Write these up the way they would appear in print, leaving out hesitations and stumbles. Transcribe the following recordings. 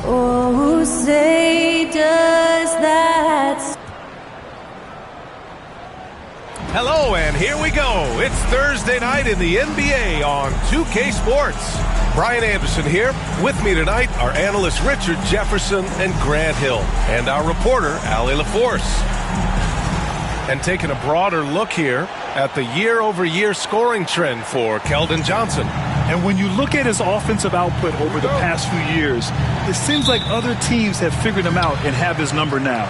Oh, say does that. Hello, and here we go. It's Thursday night in the NBA on 2K Sports. Brian Anderson here. With me tonight are analysts Richard Jefferson and Grant Hill, and our reporter, Allie LaForce. And taking a broader look here at the year-over-year scoring trend for Keldon Johnson. And when you look at his offensive output over the past few years, it seems like other teams have figured him out and have his number now.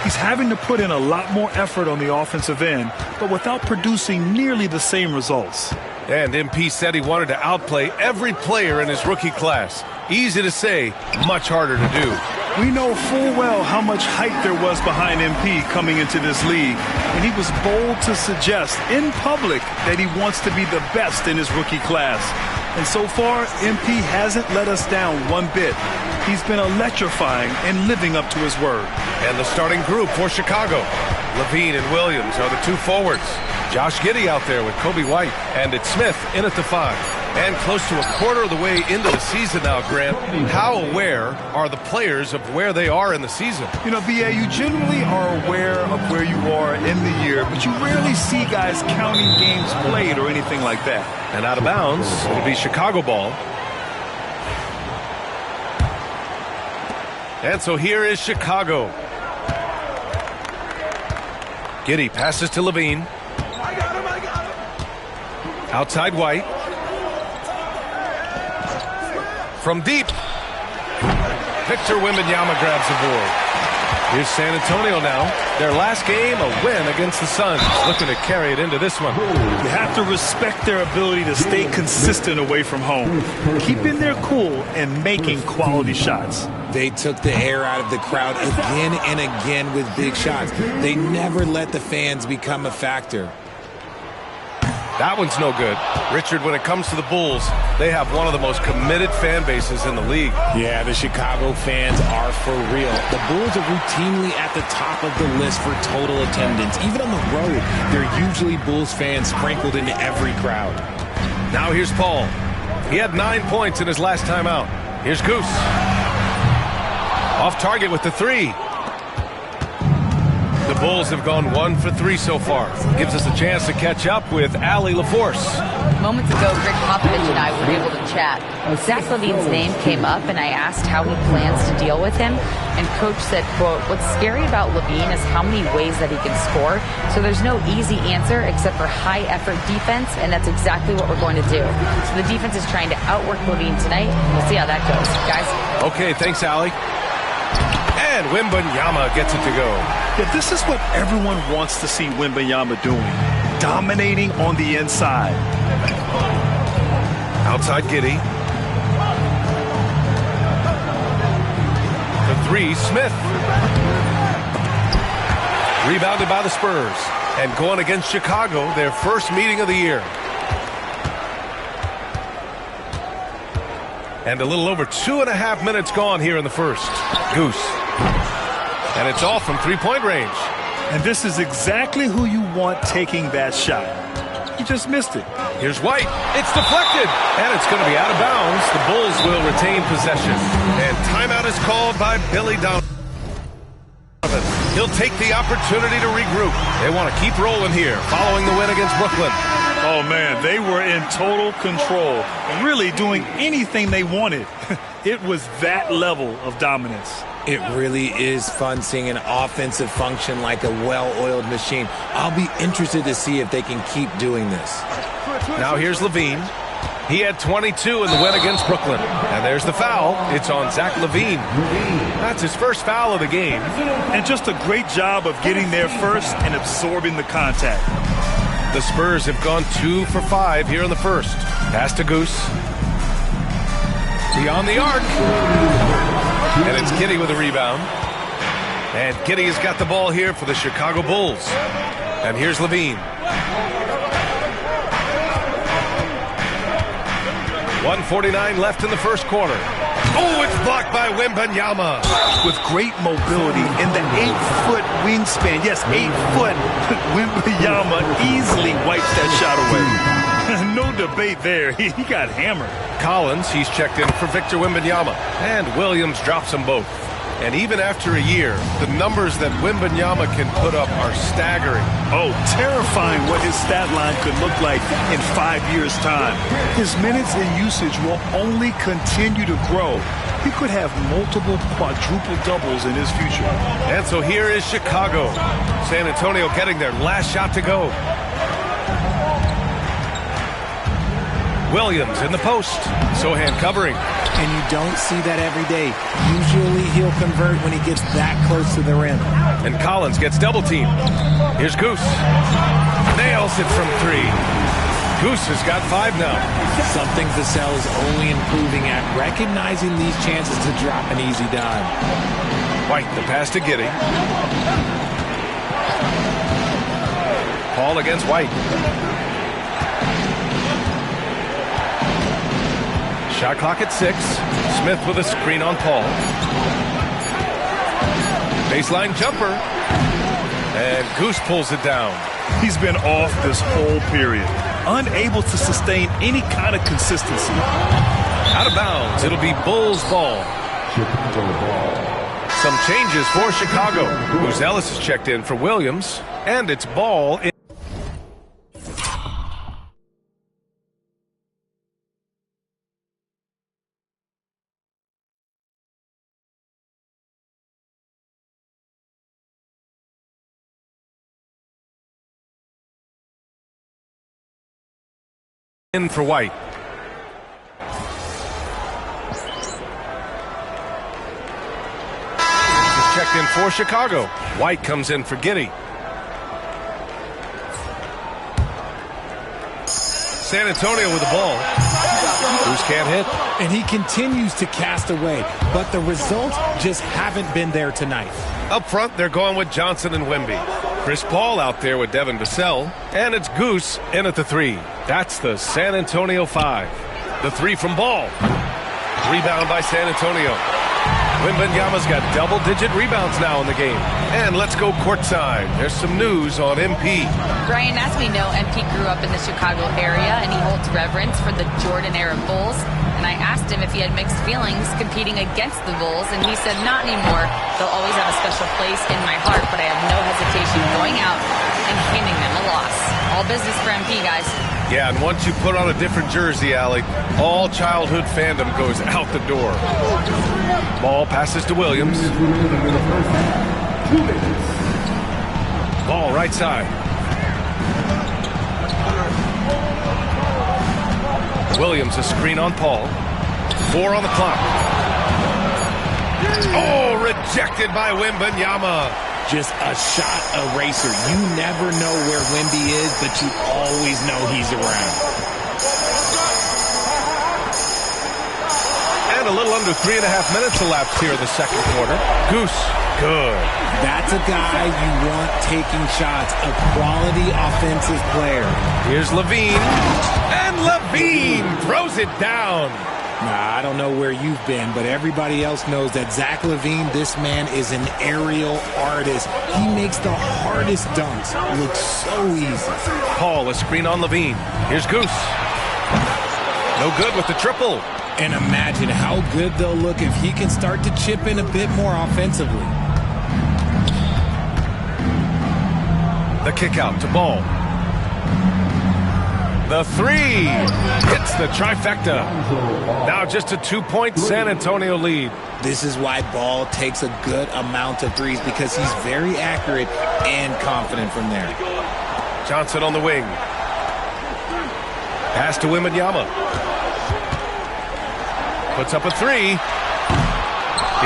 He's having to put in a lot more effort on the offensive end, but without producing nearly the same results. And MP said he wanted to outplay every player in his rookie class. Easy to say, much harder to do. We know full well how much hype there was behind MP coming into this league, and he was bold to suggest in public that he wants to be the best in his rookie class. And so far, MP hasn't let us down one bit. He's been electrifying and living up to his word. And the starting group for Chicago. Levine and Williams are the two forwards. Josh Giddey out there with Kobe White, and it's Smith in at the 5. And close to a quarter of the way into the season now, Grant. How aware are the players of where they are in the season? You know, B.A., you generally are aware of where you are in the year, but you rarely see guys counting games played or anything like that. And out of bounds, it'll be Chicago ball. And so here is Chicago. Giddey passes to Levine. I got him. Outside White. From deep. Victor Wembanyama grabs the board. Here's San Antonio now. Their last game, a win against the Suns. Looking to carry it into this one. You have to respect their ability to stay consistent away from home. Keeping their cool and making quality shots. They took the air out of the crowd again and again with big shots. They never let the fans become a factor. That one's no good. Richard, when it comes to the Bulls, they have one of the most committed fan bases in the league. Yeah, the Chicago fans are for real. The Bulls are routinely at the top of the list for total attendance. Even on the road, there are usually Bulls fans sprinkled into every crowd. Now here's Paul. He had 9 points in his last time out. Here's Goose. Off target with the 3. The Bulls have gone 1 for 3 so far. Gives us a chance to catch up with Allie LaForce. Moments ago, Greg Popovich and I were able to chat. Zach LaVine's name came up, and I asked how he plans to deal with him. And Coach said, quote, "What's scary about LaVine is how many ways that he can score. So there's no easy answer except for high-effort defense, and that's exactly what we're going to do." So the defense is trying to outwork LaVine tonight. We'll see how that goes. Guys? Okay, thanks, Allie. And Wembanyama gets it to go. Yeah, this is what everyone wants to see Wembanyama doing. Dominating on the inside. Outside Giddey. The 3, Smith. Rebounded by the Spurs. And going against Chicago, their first meeting of the year. And a little over 2.5 minutes gone here in the first. Goose. And it's off from three-point range. And this is exactly who you want taking that shot. He just missed it. Here's White. It's deflected. And it's going to be out of bounds. The Bulls will retain possession. And timeout is called by Billy Donovan. He'll take the opportunity to regroup. They want to keep rolling here following the win against Brooklyn. Oh, man, they were in total control, really doing anything they wanted. It was that level of dominance. It really is fun seeing an offensive function like a well-oiled machine. I'll be interested to see if they can keep doing this. Now here's LaVine. He had 22 in the win against Brooklyn. And there's the foul. It's on Zach LaVine. That's his first foul of the game. And just a great job of getting there first and absorbing the contact. The Spurs have gone 2 for 5 here in the first. Pass to Goose. Beyond the arc. And it's Giddey with a rebound. And Giddey has got the ball here for the Chicago Bulls. And here's LaVine. 1:49 left in the first quarter. Oh, it's blocked by Wembanyama. With great mobility in the 8-foot wingspan. Yes, 8-foot. Wembanyama easily wipes that shot away. No debate there. He got hammered. Collins, he's checked in for Victor Wembanyama. And Williams drops them both. And even after a year, the numbers that Wembanyama can put up are staggering. Oh, terrifying what his stat line could look like in 5 years' time. His minutes and usage will only continue to grow. He could have multiple quadruple doubles in his future. And so here is Chicago. San Antonio getting their last shot to go. Williams in the post. Sochan covering. And you don't see that every day. Usually he'll convert when he gets that close to the rim. And Collins gets double-teamed. Here's Goose. Nails it from 3. Goose has got 5 now. Something Vassell is only improving at, recognizing these chances to drop an easy dime. White, the pass to Giddey. Paul against White. Shot clock at 6. Smith with a screen on Paul. Baseline jumper. And Goose pulls it down. He's been off this whole period. Unable to sustain any kind of consistency. Out of bounds. It'll be Bulls ball. Some changes for Chicago. Bruce Ellis is checked in for Williams. And it's ball in for White. He's checked in for Chicago. White comes in for Giddey. San Antonio with the ball. Bruce can't hit. And he continues to cast away, but the results just haven't been there tonight. Up front, they're going with Johnson and Wemby. Chris Paul out there with Devin Vassell. And it's Goose in at the 3. That's the San Antonio 5. The 3 from Ball. Rebound by San Antonio. Wembanyama's got double-digit rebounds now in the game. And let's go courtside. There's some news on MP. Brian, as we know, MP grew up in the Chicago area, and he holds reverence for the Jordan-era Bulls. And I asked him if he had mixed feelings competing against the Bulls, and he said, not anymore. They'll always have a special place in my heart, but I have no hesitation going out and handing them a loss. All business for MP, guys. Yeah, and once you put on a different jersey, Allie, all childhood fandom goes out the door. Ball passes to Williams. Ball right side. Williams a screen on Paul. 4 on the clock. Oh, rejected by Wembanyama. Just a shot eraser. You never know where Wemby is, but you always know he's around. And And a little under 3.5 minutes elapsed here in the second quarter. Goose, good. That's a guy you want taking shots, a quality offensive player. Here's Levine. And Levine throws it down. Nah, I don't know where you've been, but everybody else knows that Zach LaVine, this man is an aerial artist. He makes the hardest dunks look so easy. Paul, a screen on Levine. Here's Goose. No good with the triple. And imagine how good they'll look if he can start to chip in a bit more offensively. The kick out to Ball. The three hits the trifecta. Now just a 2-point San Antonio lead. This is why Ball takes a good amount of threes, because he's very accurate and confident from there. Johnson on the wing. Pass to Wembanyama. Puts up a three.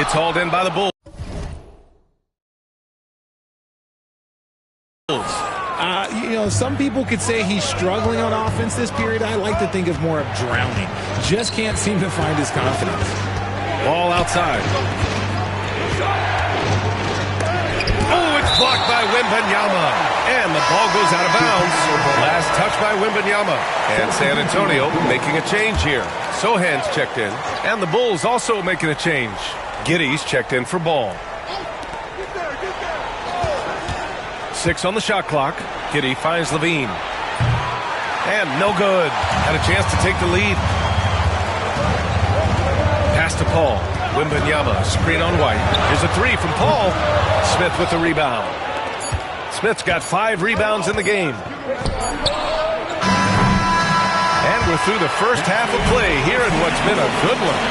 It's hauled in by the Bulls. Some people could say he's struggling on offense this period. I like to think of more of drowning. Just can't seem to find his confidence. Ball outside. Oh, it's blocked by Wembanyama. And the ball goes out of bounds. Last touch by Wembanyama. And San Antonio making a change here. Sohan's checked in. And the Bulls also making a change. Giddey's checked in for Ball. 6 on the shot clock. Giddey finds Levine. And no good. Had a chance to take the lead. Pass to Paul. Wembanyama, screen on White. Here's a three from Paul. Smith with the rebound. Smith's got 5 rebounds in the game. And we're through the first half of play here in what's been a good one.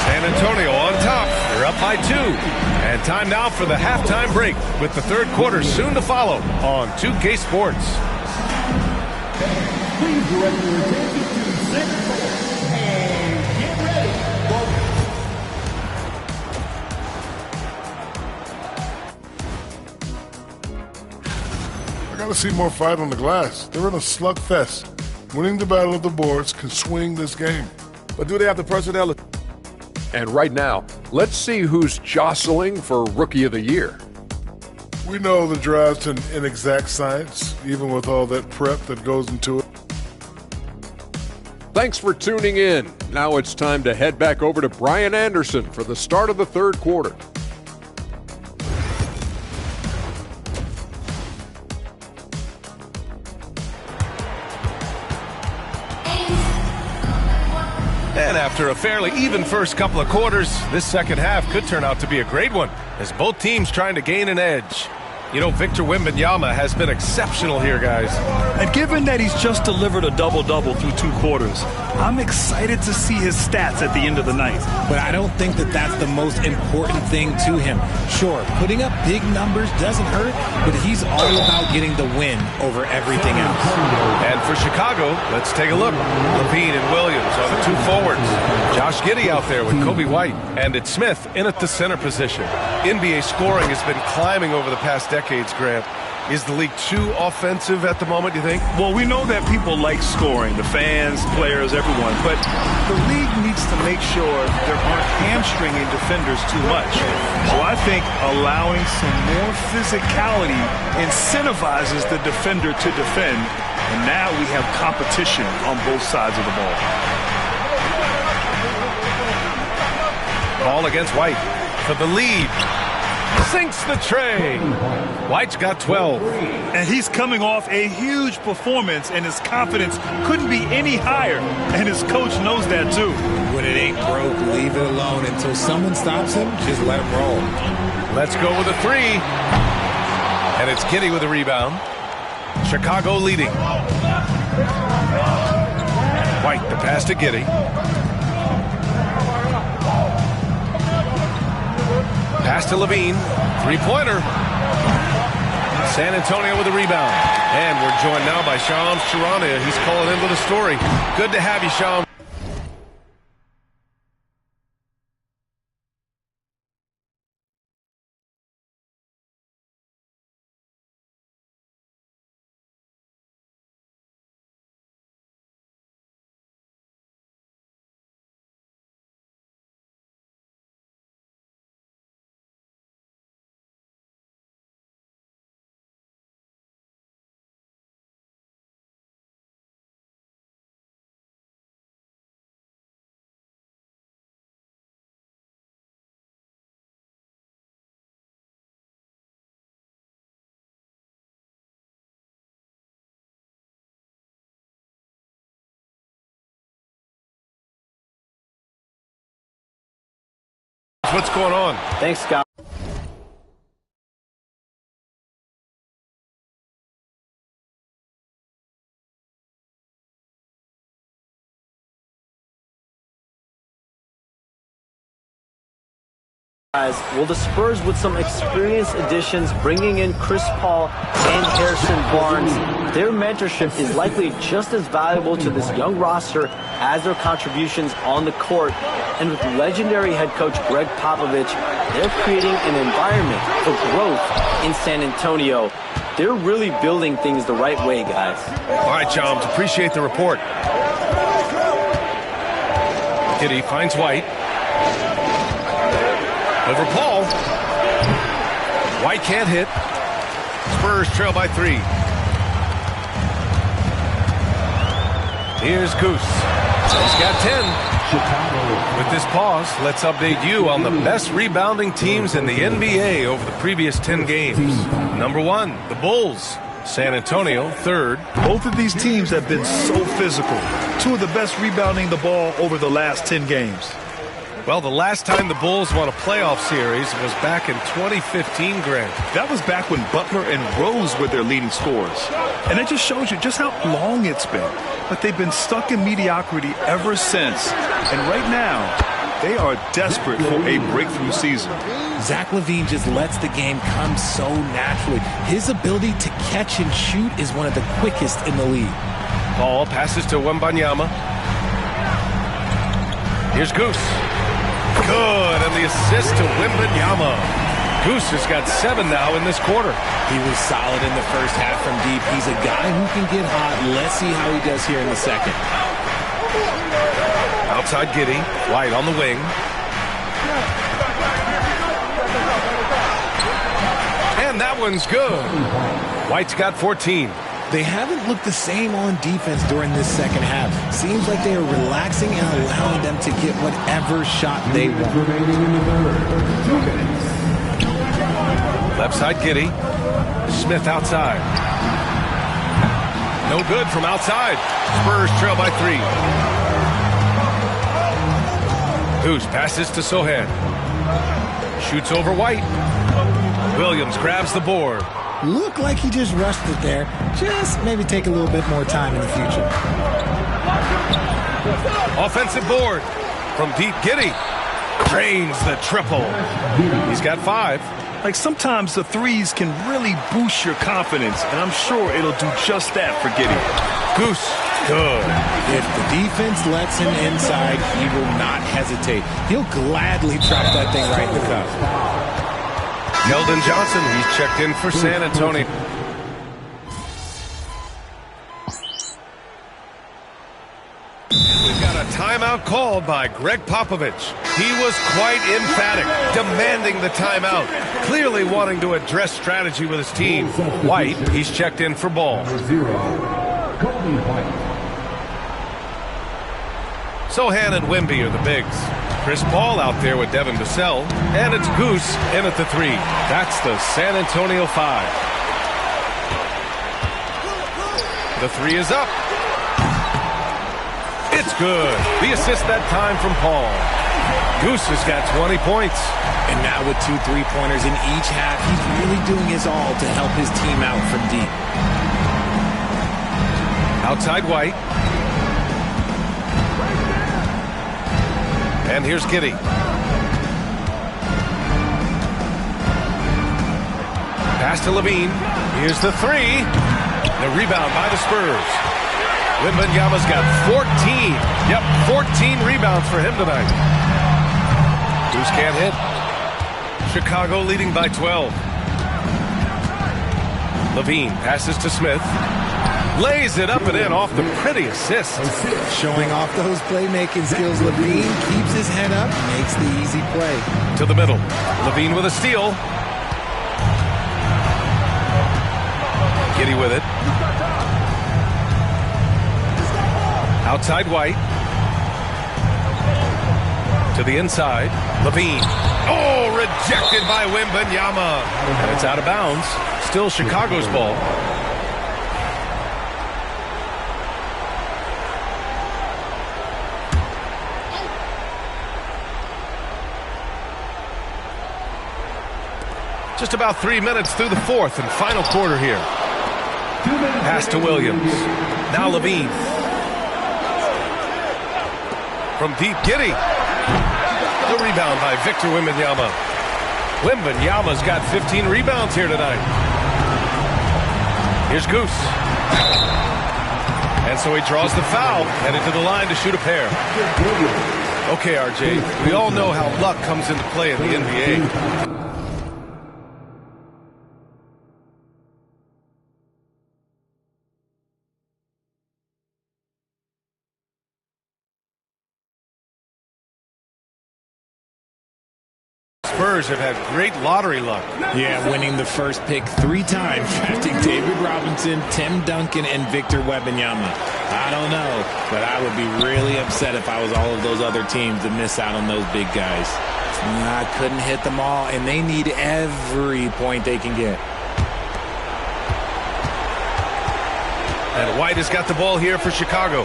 San Antonio on top. They're up by 2. And time now for the halftime break, with the third quarter soon to follow on 2K Sports. Please direct your attention to 6 and get ready. I gotta see more fight on the glass. They're in a slugfest. Winning the battle of the boards can swing this game. But do they have the personnel? And right now, let's see who's jostling for Rookie of the Year. We know the draft's an inexact science, even with all that prep that goes into it. Thanks for tuning in. Now it's time to head back over to Brian Anderson for the start of the third quarter. And after a fairly even first couple of quarters, this second half could turn out to be a great one, as both teams trying to gain an edge. You know, Victor Wembanyama has been exceptional here, guys. And given that he's just delivered a double-double through 2 quarters, I'm excited to see his stats at the end of the night. But I don't think that that's the most important thing to him. Sure, putting up big numbers doesn't hurt, but he's all about getting the win over everything else. And for Chicago, let's take a look. Levine and Williams are the 2 forwards. Josh Giddey out there with Kobe White. And it's Smith in at the center position. NBA scoring has been climbing over the past decades, Grant. Is the league too offensive at the moment, do you think? Well, we know that people like scoring, the fans, players, everyone, but the league needs to make sure there aren't hamstringing defenders too much. So I think allowing some more physicality incentivizes the defender to defend, and now we have competition on both sides of the ball. Ball against White for the lead. Sinks the tray. White's got 12. And he's coming off a huge performance, and his confidence couldn't be any higher. And his coach knows that too. When it ain't broke, leave it alone. Until someone stops him, just let him roll. Let's go with a 3. And it's Giddey with a rebound. Chicago leading. White, the pass to Giddey. Pass to Levine. 3-pointer. San Antonio with a rebound. And we're joined now by Shams Charania. He's calling in with a story. Good to have you, Shams. What's going on? Thanks, Scott. Well, the Spurs with some experienced additions, bringing in Chris Paul and Harrison Barnes, their mentorship is likely just as valuable to this young roster as their contributions on the court. And with legendary head coach Greg Popovich, they're creating an environment for growth in San Antonio. They're really building things the right way, guys. All right, Chums, appreciate the report. Giddey finds White. Over Paul. White can't hit. Spurs trail by 3. Here's Goose. He's got 10. With this pause, let's update you on the best rebounding teams in the NBA over the previous 10 games. Number 1, the Bulls. San Antonio, 3rd. Both of these teams have been so physical. 2 of the best rebounding the ball over the last 10 games. Well, the last time the Bulls won a playoff series was back in 2015, Grant. That was back when Butler and Rose were their leading scorers. And it just shows you just how long it's been. But they've been stuck in mediocrity ever since. And right now, they are desperate for a breakthrough season. Zach LaVine just lets the game come so naturally. His ability to catch and shoot is one of the quickest in the league. Paul passes to Wembanyama. Here's Goose. Good, and the assist to Wembanyama. Goose has got 7 now in this quarter. He was solid in the first half from deep. He's a guy who can get hot. Let's see how he does here in the second. Outside Giddey. White on the wing. And that one's good. White's got 14. They haven't looked the same on defense during this second half. Seems like they are relaxing and allowing them to get whatever shot they want. Left side Giddey. Smith outside. No good from outside. Spurs trail by 3. Goose passes to Sohan. Shoots over White. Williams grabs the board. Looked like he just rushed it there. Just maybe take a little bit more time in the future. Offensive board from deep. Giddey drains the triple. He's got 5. Like sometimes the threes can really boost your confidence, and I'm sure it'll do just that for Giddey. Goose, good. If the defense lets him inside, he will not hesitate. He'll gladly drop that thing right in the cup. Keldon Johnson, he's checked in for San Antonio. We've got a timeout called by Greg Popovich. He was quite emphatic, demanding the timeout, clearly wanting to address strategy with his team. White, he's checked in for Ball. Sohan and Wemby are the bigs. Chris Paul out there with Devin Vassell. And it's Goose in at the 3. That's the San Antonio 5. The 3 is up. It's good. The assist that time from Paul. Goose has got 20 points. And now with 2 3-pointers in each half, he's really doing his all to help his team out from deep. Outside White. And here's Giddey. Pass to LaVine. Here's the 3. The rebound by the Spurs. Wembanyama's got 14. Yep, 14 rebounds for him tonight. Goose can't hit. Chicago leading by 12. LaVine passes to Smith. Lays it up and in off the pretty assist. Showing off those playmaking skills, LaVine keeps his head up, makes the easy play. To the middle. LaVine with a steal. Giddey with it. Outside White. To the inside. LaVine. Oh, rejected by Wembanyama. And it's out of bounds. Still Chicago's ball. Just about 3 minutes through the fourth and final quarter here. Pass to Williams. Now Levine. From deep, Giddey. The rebound by Victor Wembanyama. Wembanyama's got 15 rebounds here tonight. Here's Goose. And so he draws the foul, headed to the line to shoot a pair. Okay, RJ, we all know how luck comes into play in the NBA. Spurs have had great lottery luck. Yeah, winning the first pick 3 times, drafting David Robinson, Tim Duncan, and Victor Wembanyama. I don't know, but I would be really upset if I was all of those other teams to miss out on those big guys. I couldn't hit them all, and they need every point they can get. And White has got the ball here for Chicago.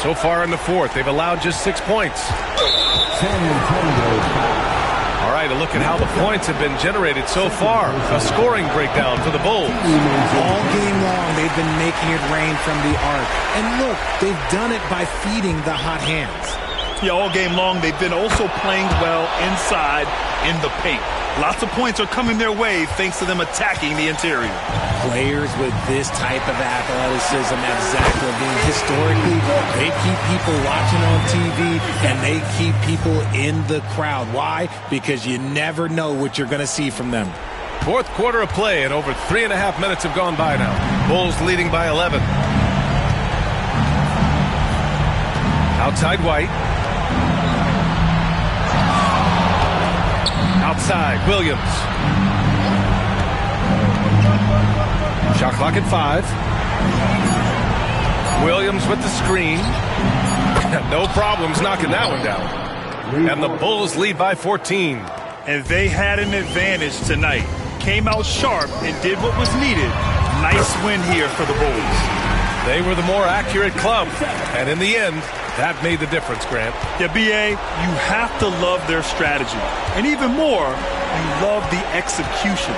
So far in the fourth, they've allowed just 6 points. All right, a look at how the points have been generated so far. A scoring breakdown for the Bulls. All game long, they've been making it rain from the arc. And look, they've done it by feeding the hot hands. Yeah, all game long, they've been also playing well inside in the paint. Lots of points are coming their way thanks to them attacking the interior. Players with this type of athleticism at Zach LaVine, historically, they keep people watching on TV and they keep people in the crowd. Why? Because you never know what you're going to see from them. Fourth quarter of play and over 3.5 minutes have gone by now. Bulls leading by 11. Outside White. Outside, Williams. Shot clock at 5. Williams with the screen. No problems knocking that one down. And the Bulls lead by 14. And they had an advantage tonight. Came out sharp and did what was needed. Nice win here for the Bulls. They were the more accurate club. And in the end, that made the difference, Grant. Yeah, B.A., you have to love their strategy. And even more, you love the execution.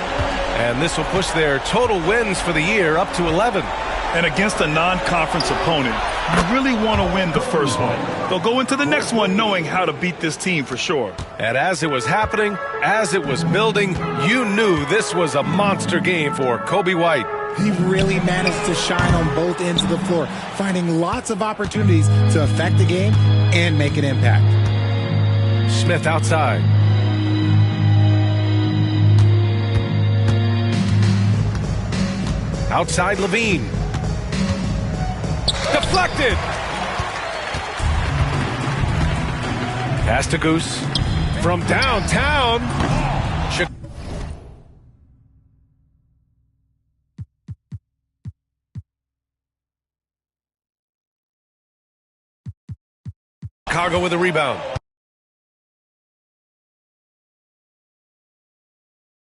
And this will push their total wins for the year up to 11. And against a non-conference opponent, you really want to win the first one. They'll go into the next one knowing how to beat this team for sure. And as it was happening, as it was building, you knew this was a monster game for Coby White. He really managed to shine on both ends of the floor, finding lots of opportunities to affect the game and make an impact. Smith outside. Outside Levine. Deflected. Pass to Goose. From downtown. Chicago with a rebound.